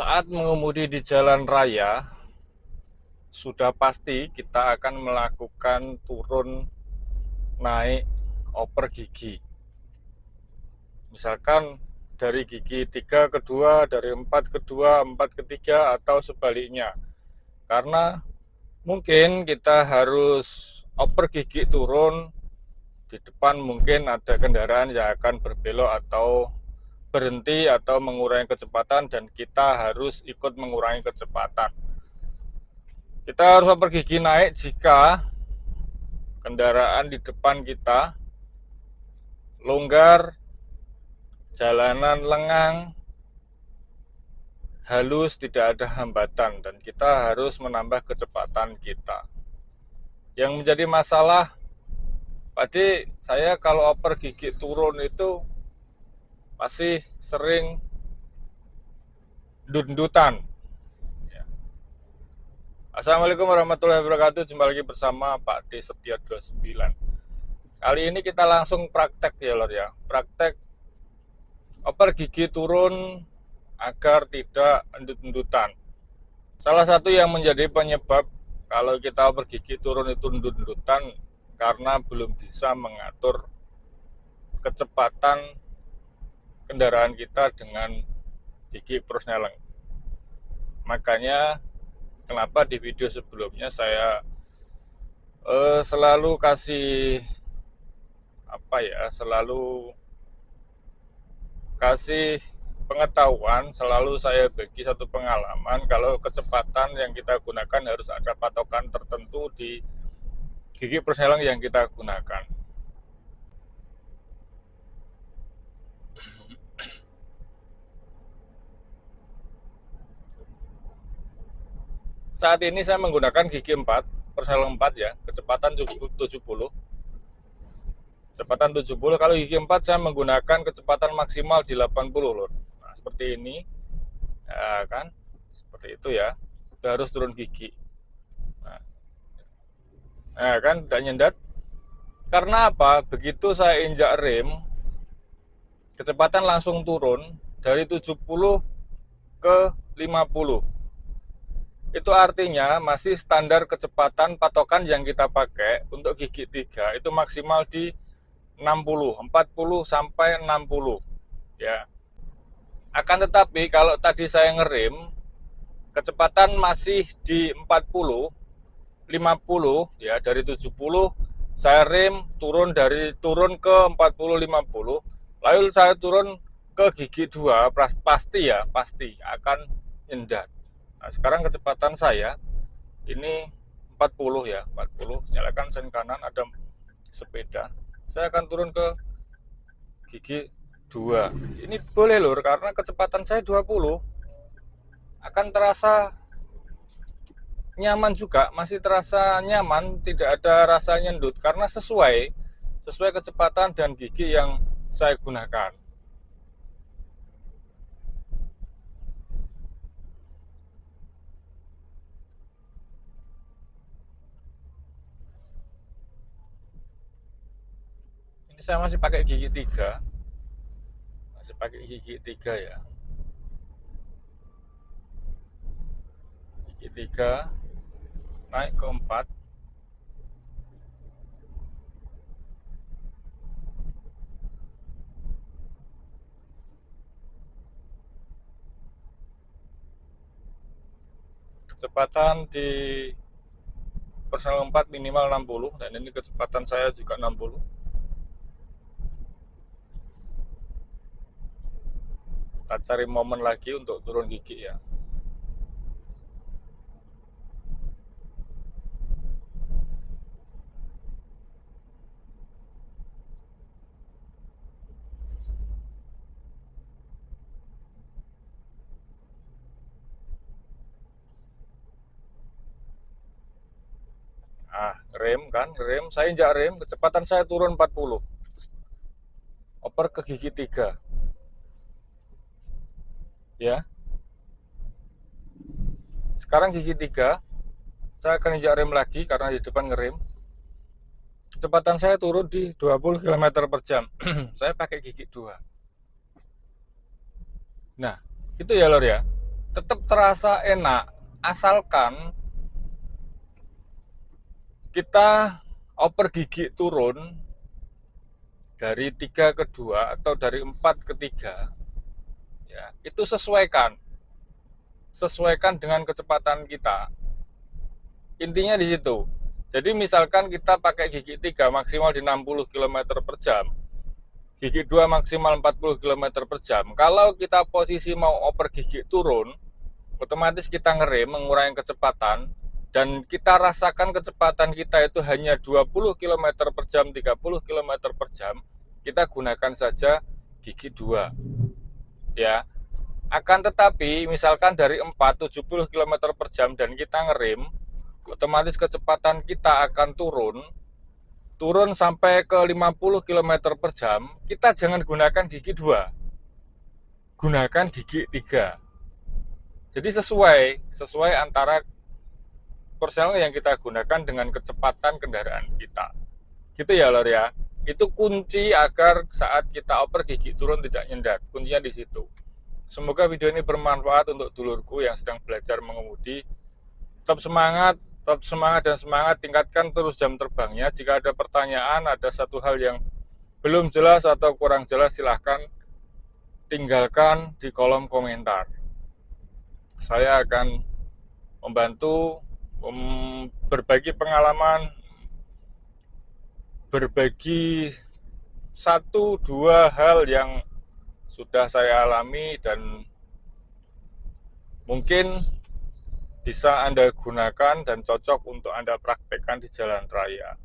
Saat mengemudi di jalan raya, sudah pasti kita akan melakukan turun naik oper gigi. Misalkan dari gigi 3 ke 2, dari 4 ke 2, 4 ke 3, atau sebaliknya. Karena mungkin kita harus oper gigi turun, di depan mungkin ada kendaraan yang akan berbelok atau berhenti atau mengurangi kecepatan, dan kita harus ikut mengurangi kecepatan. Kita harus oper gigi naik jika kendaraan di depan kita longgar, jalanan lengang, halus, tidak ada hambatan, dan kita harus menambah kecepatan kita. Yang menjadi masalah, Pak, saya kalau oper gigi turun itu masih sering dundutan. Assalamualaikum warahmatullahi wabarakatuh. Jumpa lagi bersama Pak D Setia 29. Kali ini kita langsung praktek ya lor ya. Praktek oper gigi turun agar tidak endut-endutan. Salah satu yang menjadi penyebab kalau kita oper gigi turun itu endut-endutan karena belum bisa mengatur kecepatan kendaraan kita dengan gigi persneleng. Makanya kenapa di video sebelumnya saya selalu kasih pengetahuan, selalu saya bagi satu pengalaman kalau kecepatan yang kita gunakan harus ada patokan tertentu di gigi persneleng yang kita gunakan. Saat ini saya menggunakan gigi 4, persneleng 4 ya, kecepatan 70. Kecepatan 70, kalau gigi 4 saya menggunakan kecepatan maksimal di 80 lor. Nah, seperti ini. Ya kan? Seperti itu ya. Udah harus turun gigi. Nah kan udah nyendat. Karena apa? Begitu saya injak rem, kecepatan langsung turun dari 70 ke 50. Itu artinya masih standar kecepatan patokan yang kita pakai untuk gigi 3 itu maksimal di 60, 40 sampai 60 ya. Akan tetapi kalau tadi saya ngerem, kecepatan masih di 40, 50 ya, dari 70 saya rem turun ke 40 50, lalu saya turun ke gigi 2, pasti akan nyendat. Nah, sekarang kecepatan saya ini 40 ya, 40. Nyalakan sen kanan, ada sepeda. Saya akan turun ke gigi 2. Ini boleh lur, karena kecepatan saya 20. Akan terasa nyaman juga, masih terasa nyaman, tidak ada rasa nyendut karena sesuai kecepatan dan gigi yang saya gunakan. Ini saya masih pakai gigi 3. Masih pakai gigi 3 ya. Gigi 3 naik ke 4. Kecepatan di personal 4 minimal 60, dan ini kecepatan saya juga 60. Kita cari momen lagi untuk turun gigi ya. Rem, saya injak rem, kecepatan saya turun 40. Oper ke gigi 3. Ya. Sekarang gigi 3, saya akan injak rem lagi karena di depan ngerem. Kecepatan saya turun di 20 km per jam. Saya pakai gigi 2. Nah, itu ya lor ya. tetap terasa enak, asalkan kita oper gigi turun dari 3 ke 2 atau dari 4 ke 3, ya, itu sesuaikan dengan kecepatan kita. Intinya di situ. Jadi misalkan kita pakai gigi 3 maksimal di 60 km per jam, gigi 2 maksimal 40 km per jam. Kalau kita posisi mau oper gigi turun, otomatis kita ngerem, mengurangi kecepatan, dan kita rasakan kecepatan kita itu hanya 20 km per jam, 30 km per jam, kita gunakan saja gigi 2. Ya. Akan tetapi, misalkan dari 4, 70 km per jam dan kita ngerem, otomatis kecepatan kita akan turun sampai ke 50 km per jam, kita jangan gunakan gigi 2, gunakan gigi 3. Jadi sesuai antara persel yang kita gunakan dengan kecepatan kendaraan kita. Gitu ya, Lor ya. Itu kunci agar saat kita oper gigi turun tidak nyendat. Kuncinya di situ. Semoga video ini bermanfaat untuk dulurku yang sedang belajar mengemudi. Tetap semangat dan semangat, tingkatkan terus jam terbangnya. Jika ada pertanyaan, ada satu hal yang belum jelas atau kurang jelas, silahkan tinggalkan di kolom komentar. Saya akan membantu berbagi pengalaman, berbagi 1-2 hal yang sudah saya alami dan mungkin bisa Anda gunakan dan cocok untuk Anda praktekkan di jalan raya.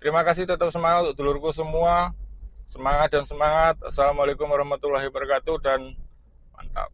Terima kasih, tetap semangat untuk dulurku semua. Semangat dan semangat. Assalamualaikum warahmatullahi wabarakatuh dan mantap.